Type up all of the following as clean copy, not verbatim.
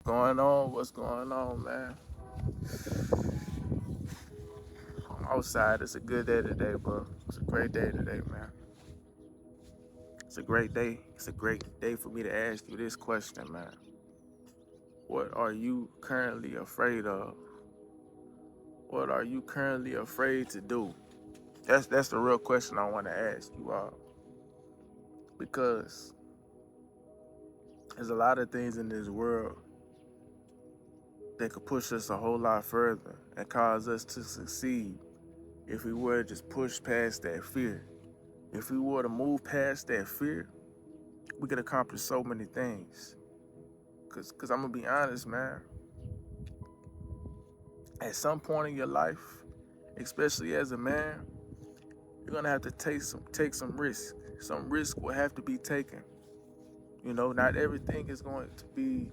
going on? What's going on, man? I'm outside. It's a good day today, bro. It's a great day today, man. It's a great day. It's a great day for me to ask you this question, man. What are you currently afraid of? What are you currently afraid to do? That's the real question I want to ask you all. Because there's a lot of things in this world that could push us a whole lot further and cause us to succeed if we were to just push past that fear. If we were to move past that fear, we could accomplish so many things. Cause I'm gonna be honest, man. At some point in your life, especially as a man, you're gonna have to take some risk. Some risk will have to be taken. You know, not everything is going to be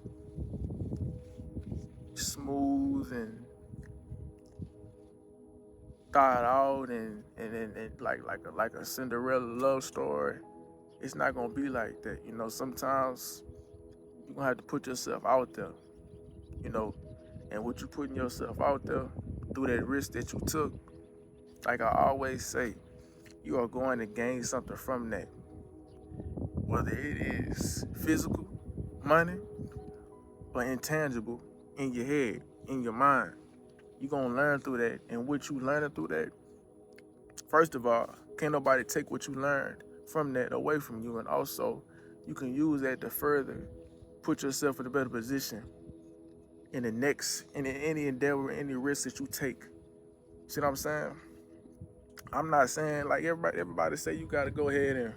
smooth and thought out and like a Cinderella love story. It's not gonna be like that. You know, sometimes you're gonna have to put yourself out there, you know, and what you putting yourself out there through that risk that you took, like I always say, you are going to gain something from that. Whether it is physical, money, or intangible in your head, in your mind. You're gonna learn through that. And what you learning through that, first of all, can't nobody take what you learned from that away from you. And also, you can use that to further put yourself in a better position in the next, in any endeavor, any risk that you take. See what I'm saying? I'm not saying like everybody say you gotta go ahead and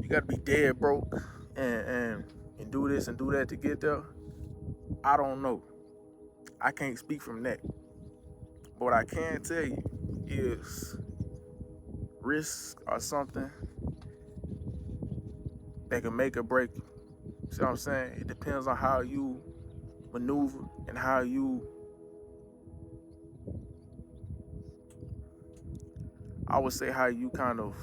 you gotta be dead broke and and do this and do that to get there. I don't know. I can't speak from that. But what I can tell you is risks are something that can make or break you. See what I'm saying? It depends on how you maneuver and how you, I would say, how you kind of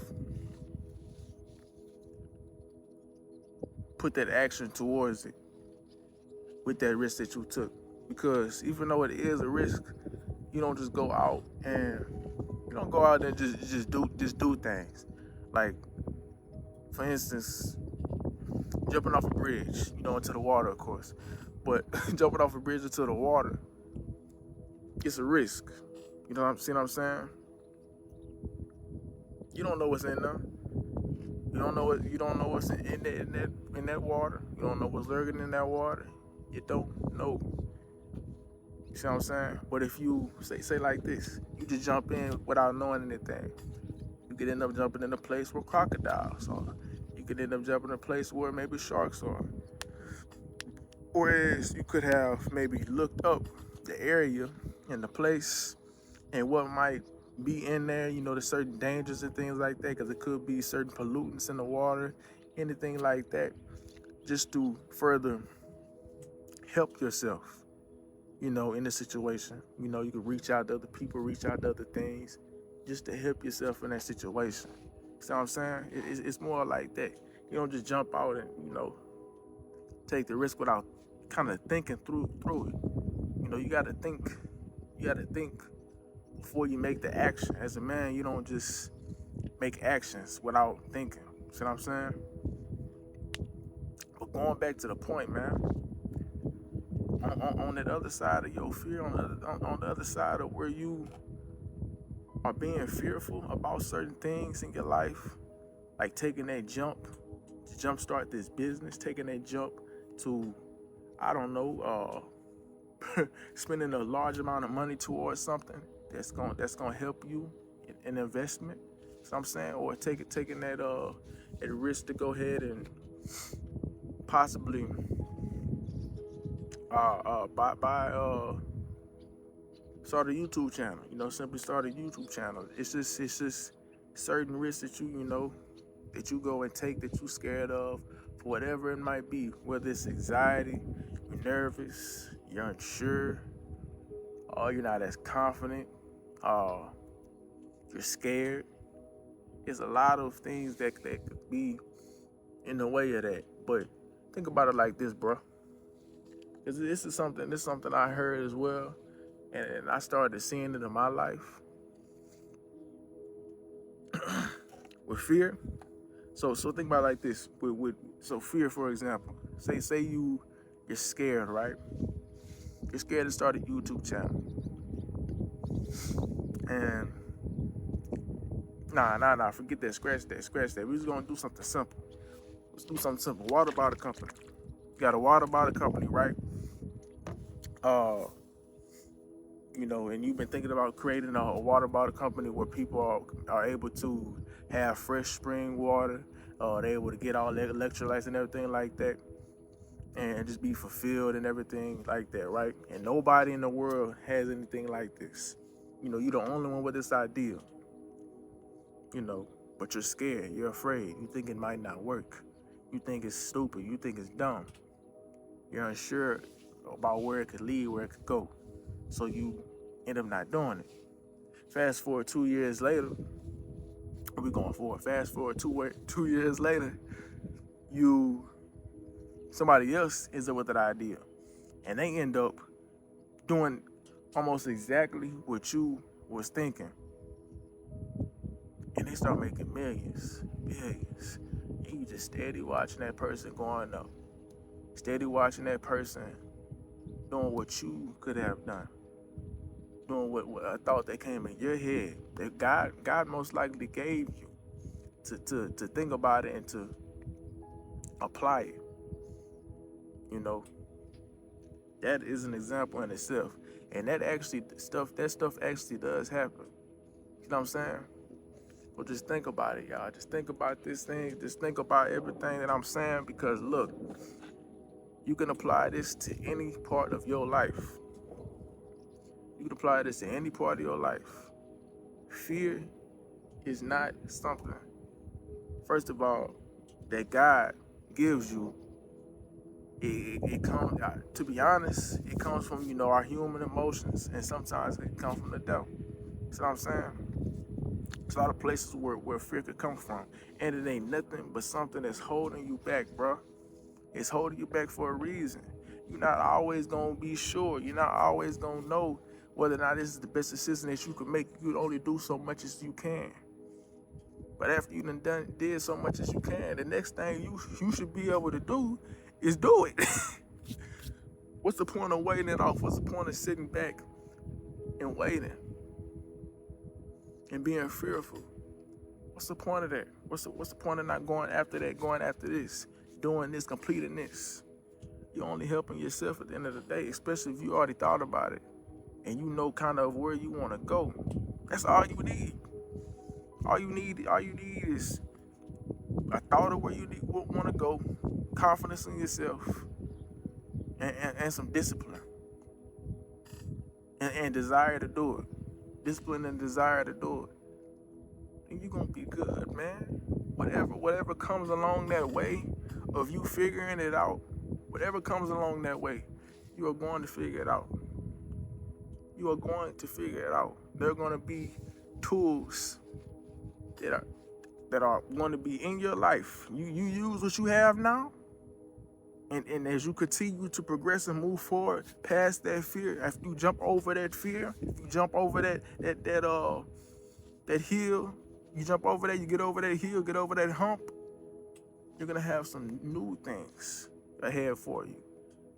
put that action towards it with that risk that you took. Because even though it is a risk, you don't just go out and you don't go out and just do things. Like, for instance, jumping off a bridge, you know, into the water, of course. But jumping off a bridge into the water, it's a risk. You know what I'm saying? You don't know what's in there. You don't know what's in that water. You don't know what's lurking in that water. You don't know. You see what I'm saying? But if you say like this, you just jump in without knowing anything. You could end up jumping in a place where crocodiles are. You could end up jumping in a place where maybe sharks are. Whereas you could have maybe looked up the area and the place and what might be in there, you know, the certain dangers and things like that, because it could be certain pollutants in the water, anything like that, just to further help yourself, you know, in the situation. You know, you can reach out to other people, reach out to other things, just to help yourself in that situation. See what I'm saying? It's more like that. You don't just jump out and, you know, take the risk without kind of thinking through it. You know, you gotta think before you make the action. As a man, you don't just make actions without thinking. See what I'm saying? But going back to the point, man, on that other side of your fear, on the other side of where you are being fearful about certain things in your life, like taking that jump to jumpstart this business, taking that jump to, I don't know, spending a large amount of money towards something that's gonna help you in investment. So I'm saying, or taking that risk to go ahead and possibly buy start a YouTube channel. You know, simply start a YouTube channel. It's just certain risks that you know that you go and take that you scared of for whatever it might be, whether it's anxiety, you're nervous, you're unsure, or you're not as confident, uh, you're scared. There's a lot of things that could be in the way of that. But think about it like this, bro. Because this is something I heard as well, and I started seeing it in my life with fear. So think about it like this. So fear, for example. Say you're scared, right? You're scared to start a YouTube channel, and forget that, scratch that. We're just gonna do something simple. Let's do something simple. Water bottle company. You got a water bottle company, right? Uh, and you've been thinking about creating a water bottle company where people are able to have fresh spring water. They're able to get all their electrolytes and everything like that, and just be fulfilled and everything like that, right? And nobody in the world has anything like this. You're the only one with this idea, but you're scared, you're afraid, you think it might not work. You think it's stupid, you think it's dumb. You're unsure about where it could lead, where it could go. So you end up not doing it. Fast forward 2 years later, we're going forward. Fast forward 2 years later, somebody else ends up with that idea, and they end up doing almost exactly what you was thinking, and they start making millions, billions, and you just steady watching that person going up, steady watching that person doing what you could have done, doing what a thought that came in your head that God most likely gave you to think about it and to apply it. That is an example in itself, and that stuff actually does happen. You know what I'm saying? Well, just think about it, y'all. Just think about this thing. Just think about everything that I'm saying, because look, you can apply this to any part of your life. You can apply this to any part of your life. Fear is not something, first of all, that God gives you. It comes, to be honest, it comes from, our human emotions, and sometimes it comes from the devil. You know what I'm saying? There's a lot of places where fear could come from, and it ain't nothing but something that's holding you back, bro. It's holding you back for a reason. You're not always gonna be sure. You're not always gonna know whether or not this is the best decision that you can make. You can only do so much as you can. But after you did so much as you can, the next thing you should be able to do is do it. What's the point of waiting it off? What's the point of sitting back and waiting and being fearful? What's the point of that? What's the point of not going after that, going after this, doing this, completing this? You're only helping yourself at the end of the day, especially if you already thought about it and you know kind of where you want to go. That's all you need. All you need is a thought of where you want to go, confidence in yourself, and some discipline and desire to do it. Discipline and desire to do it. And you're going to be good, man. Whatever comes along that way of you figuring it out, whatever comes along that way, you are going to figure it out. You are going to figure it out. There are going to be tools that are going to be in your life. You use what you have now, and as you continue to progress and move forward past that fear, after you jump over that fear, if you jump over that hill, you jump over that, you get over that hill, get over that hump, you're gonna have some new things ahead for you.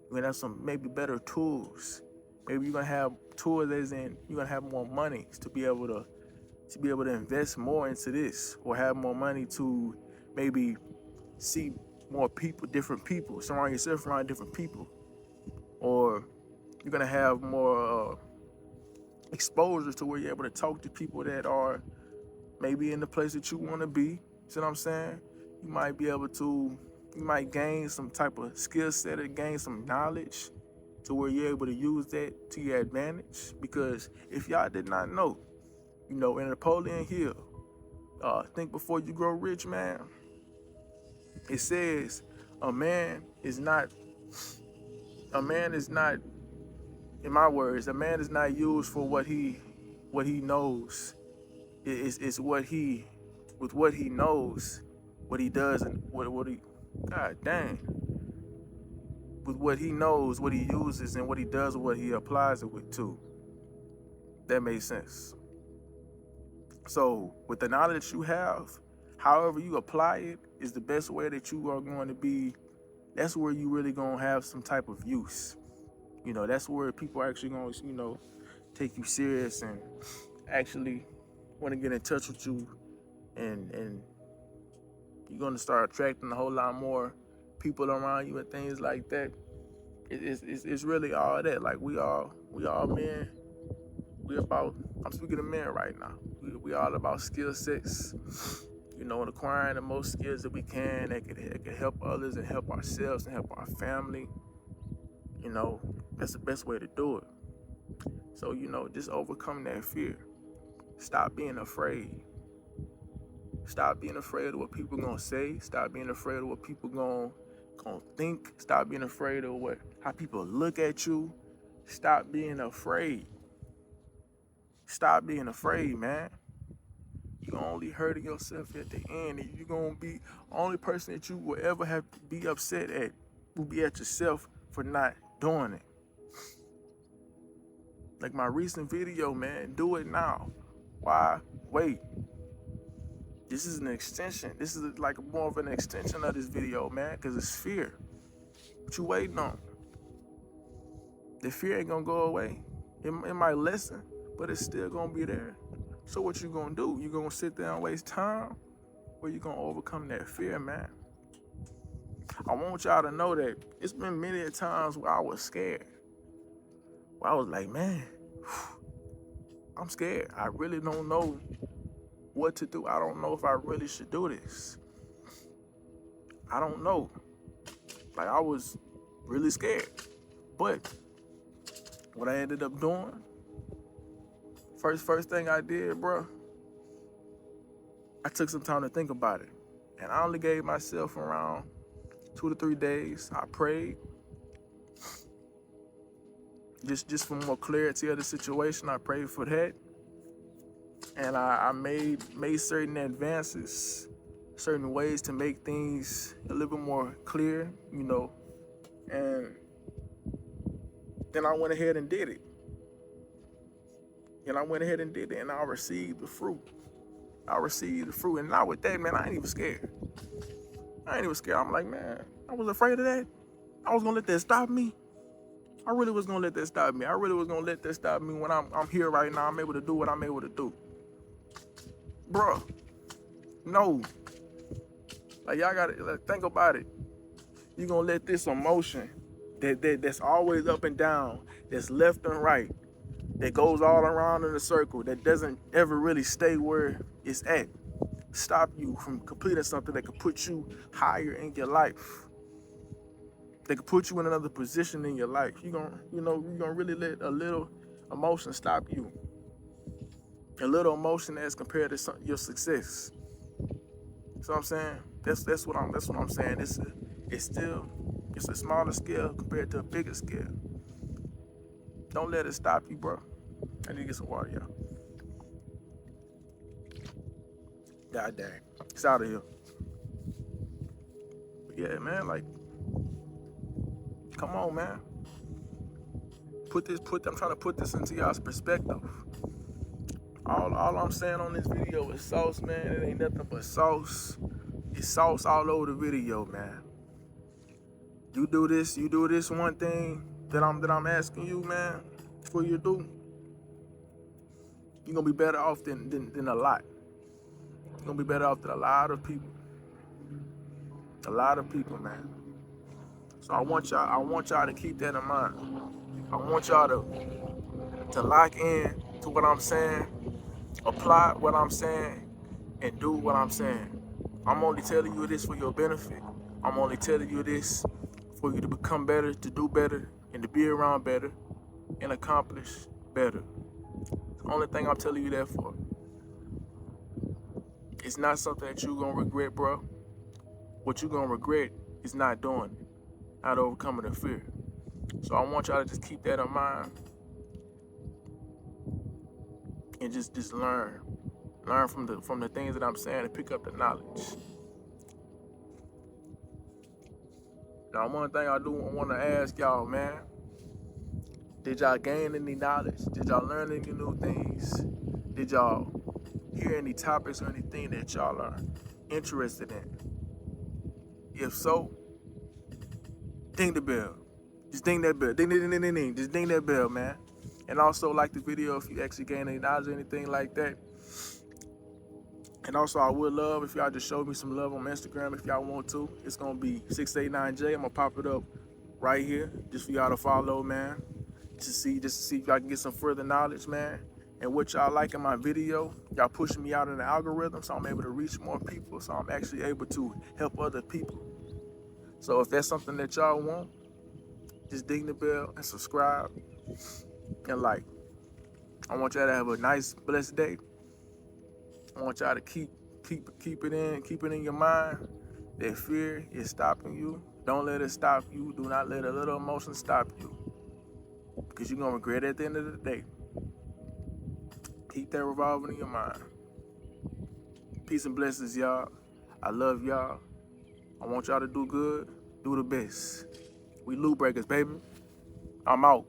You're gonna have some maybe better tools. Maybe you're gonna have tools as in you're gonna have more money to be able to invest more into this, or have more money to maybe see more people, different people, surround yourself around different people, or you're gonna have more exposure to where you're able to talk to people that are maybe in the place that you want to be. See what I'm saying? You might gain some type of skill set or gain some knowledge to where you're able to use that to your advantage. Because if y'all did not know, in Napoleon Hill, Think Before You Grow Rich, man, it says a man is not, in my words, a man is not used for what he knows. It's what he knows, what he does, and what he, God dang. with what he knows, what he uses, and what he does, what he applies it with too. That makes sense. So with the knowledge you have, however you apply it is the best way that you are going to be. That's where you really gonna have some type of use. That's where people are actually gonna, take you serious and actually want to get in touch with you, and you're gonna start attracting a whole lot more people around you and things like that. It's really all that. Like we all men. I'm speaking to men right now. We all about skill sets, and acquiring the most skills that we can that could help others and help ourselves and help our family. That's the best way to do it. So, just overcome that fear. Stop being afraid. Stop being afraid of what people gonna say. Stop being afraid of what people gonna think. Stop being afraid of how people look at you. Stop being afraid. Stop being afraid, man. You're only hurting yourself at the end, and you're gonna be the only person that you will ever have to be upset at will be at yourself for not doing it. Like my recent video, man, do it now. Why wait? This is an extension. This is like more of an extension of this video, man, because it's fear. What you waiting on? The fear ain't gonna go away. It might lessen, but it's still gonna be there. So what you gonna do? You gonna sit there and waste time, or you gonna overcome that fear, man? I want y'all to know that it's been many times where I was scared. Where I was like, man, I'm scared. I really don't know what to do. I don't know if I really should do this. I don't know. Like, I was really scared. But what I ended up doing, first thing I did, bro, I took some time to think about it. And I only gave myself around 2 to 3 days. I prayed. Just for more clarity of the situation, I prayed for that. And I made certain advances, certain ways to make things a little bit more clear, and then I went ahead and did it. And I received the fruit. And now with that, man, I ain't even scared. I'm like, man, I was afraid of that. I was gonna let that stop me. I really was gonna let that stop me. I really was gonna let that stop me when I'm here right now. I'm able to do what I'm able to do. Bruh, no. Like, y'all gotta think about it. You're gonna let this emotion that's always up and down, that's left and right, that goes all around in a circle, that doesn't ever really stay where it's at, stop you from completing something that could put you higher in your life, that could put you in another position in your life. You're gonna really let a little emotion stop you. A little emotion as compared to your success. So I'm saying that's what I'm saying. It's a smaller scale compared to a bigger scale. Don't let it stop you, bro. I need to get some water, y'all. God dang, it's out of here. But yeah, man, like, come on, man. I'm trying to put this into y'all's perspective. All I'm saying on this video is sauce, man. It ain't nothing but sauce. It's sauce all over the video, man. You do this one thing that I'm asking you, man, for you to do, you're gonna be better off than a lot. You're gonna be better off than a lot of people. A lot of people, man. So I want y'all to keep that in mind. I want y'all to lock in to what I'm saying, apply what I'm saying, and do what I'm saying. I'm only telling you this for your benefit. I'm only telling you this for you to become better, to do better, and to be around better, and accomplish better. The only thing I'm telling you that for. It's not something that you're gonna regret, bro. What you're gonna regret is not doing it, not overcoming the fear. So I want y'all to just keep that in mind and just learn from the things that I'm saying and pick up the knowledge. Now, one thing I do want to ask y'all, man, did y'all gain any knowledge? Did y'all learn any new things? Did y'all hear any topics or anything that y'all are interested in? If so, ding the bell. Just ding that bell. Ding, ding, ding, ding, ding, ding. Just ding that bell, man. And also like the video if you actually gain any knowledge or anything like that. And also, I would love if y'all just show me some love on Instagram if y'all want to. It's going to be 689J. I'm going to pop it up right here just for y'all to follow, man. Just to see if y'all can get some further knowledge, man. And what y'all like in my video, y'all pushing me out in the algorithm so I'm able to reach more people, so I'm actually able to help other people. So if that's something that y'all want, just ding the bell and subscribe and like. I want y'all to have a nice, blessed day. I want y'all to keep it in your mind that fear is stopping you. Don't let it stop you. Do not let a little emotion stop you, because you're gonna regret it at the end of the day. Keep that revolving in your mind. Peace and blessings, y'all. I love y'all. I want y'all to do good. Do the best. We loop breakers, baby. I'm out.